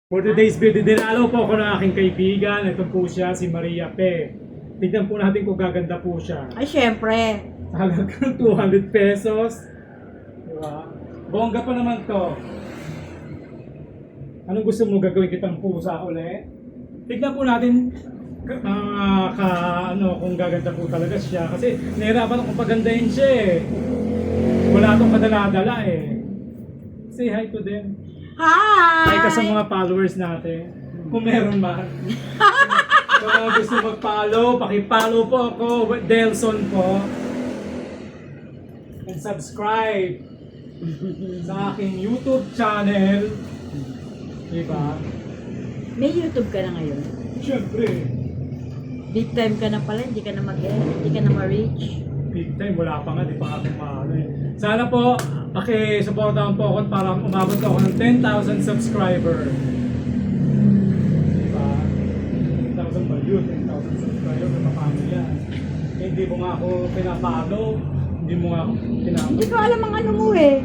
For today's video, dinalaw po ako ng aking kaibigan. Ito po siya, si Maria Pe. Tignan po natin kung gaganda po siya. Ay, syempre. Halagang 200 pesos. Diba? Bongga pa naman to. Anong gusto mo gagawin kitang pusa ulit? Tignan po natin kung gaganda po talaga siya. Kasi nahirapan akong pagandahin siya eh. Wala itong kadala-dala eh. Say hi to them. Hi! Hi ka sa mga followers natin. Kung meron man. Kung mga gusto mag-follow, paki-follow po ako. Delson po. And subscribe sa aking YouTube channel. Diba? May YouTube ka na ngayon. Siyempre. Big time ka na pala, hindi ka na hindi ka na ma-reach. Big time, wala pa nga, di pa ako maano eh. Sana po, paki-supportahan po ako para umabot ako ng 10,000 subscriber. Diba? 10,000 ba yun? 10,000 subscriber, paano yan? Eh, hindi mo nga ako pinapalo, hindi mo nga ako pinapalo. Hindi ko alam ang ano mo eh.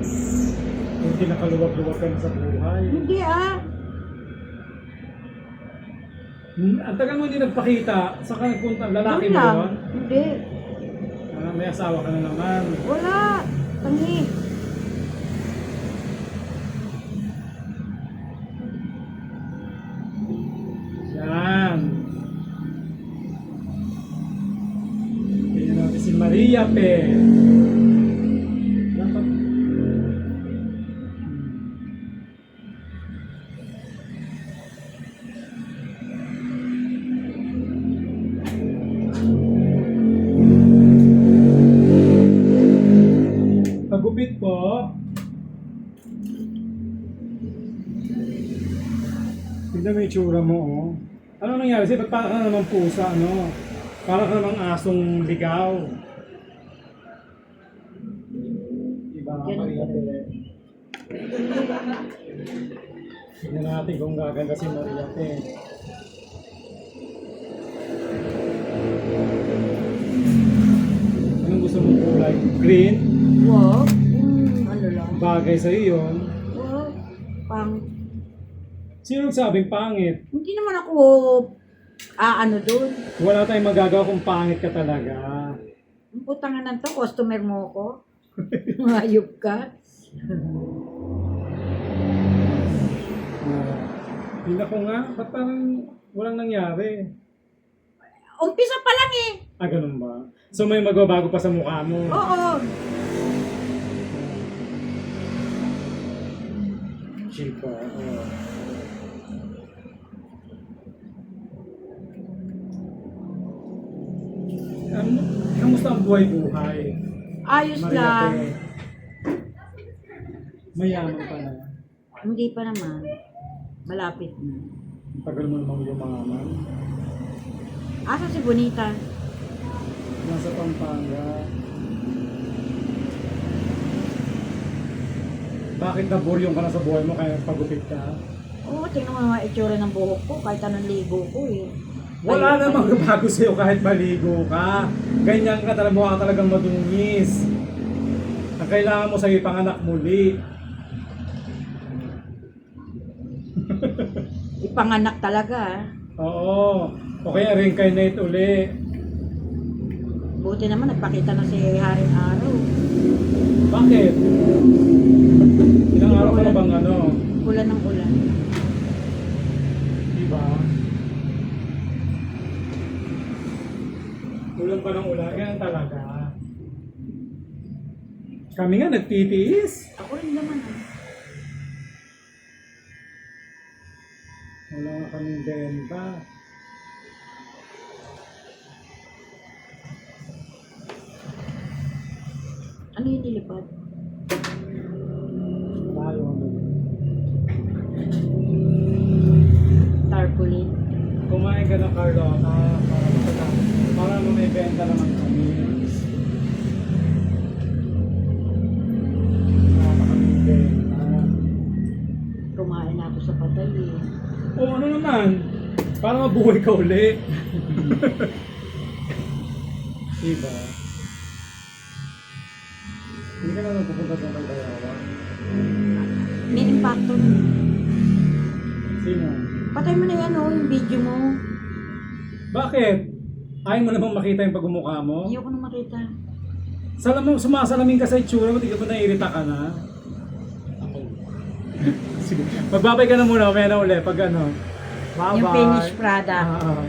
Hindi nakaluwag-luwag ka na sa buhay. Hindi ah. Ang tagal mo hindi nagpakita, saka nagpunta, lalaki Yun mo lang. yun? Hindi. May asawa ka na naman. Wala. Tangi. Yan. Tingnan natin si Maria Pe. Dapat. Pagupit po. Tignan mo yung itsura mo, oh. Ano nangyari? Kasi ba't parang ka naman pusa, ano? Parang ka namang asong ligaw. Iba nga Ganun Maria talaga. Pe. Tignan natin kung gaganda si Maria Pe. Anong gusto mong kulay? Green? Wow. Ano lang. Bagay sa'yo yun. Wow. Pang. Sino nagsabing pangit? Hindi naman ako ano doon. Wala tayong magagawa kung pangit ka talaga. Ang putangan ng to, customer mo ko. Hayop ka. Hindi ko nga, ba't parang walang nangyari? Umpisa pa lang eh. Ah, ganun ba? So may magbabago pa sa mukha mo? Oo. Chico, oo. Kamusta ang buhay-buhay? Ayos Maria lang. Pe? Mayaman pa na. Hindi pa naman. Malapit na. Ang tagal mo namang yumaman. Asa si Bonita? Nasa Pampanga. Bakit naburyong ka na sa buhay mo kaya pagupit ka? Oo, tingnan mo mga itsura ng buhok ko. Kahit anong ligo ko eh. Wala Ayun, namang ayun. bago sa'yo kahit maligo ka. Ganyan ka talaga, mukha talagang madungis. Ang kailangan mo sa'yo ipanganak muli. Ipanganak talaga ah. Oo. O kaya reincarnate uli. Buti naman nagpakita na si Haring Araw. Bakit? Ilang araw ka na bang ano? Ulan ng ulan. Diba? Ulan pa ng ulan. Ganyan talaga. Kami nga nagtitiis. Ako rin naman ah. Wala nga kaming benta. Ano yung nilipad? Tayo ano. Tarpaulin. Kumain ka ng Carlota para may benta naman kami. Wala pa kaming benta. Kumain na ako sa patay eh. O ano naman? Para mabuhay ka uli. Diba? Hindi ka na nagpupunta sa Kaldayawan. May impacto nun. Sino? Patay mo na yan, oh, yung video mo. Bakit? Ayaw mo namang makita yung pagmumukha mo? Ayoko na makita. Sumasalamin ka sa itsura mo, di ka ba naiirita ka na? Sige. Magbabay ka na muna, mamaya na uli pag ano. Bye-bye. Yung finished product. Ah, ah.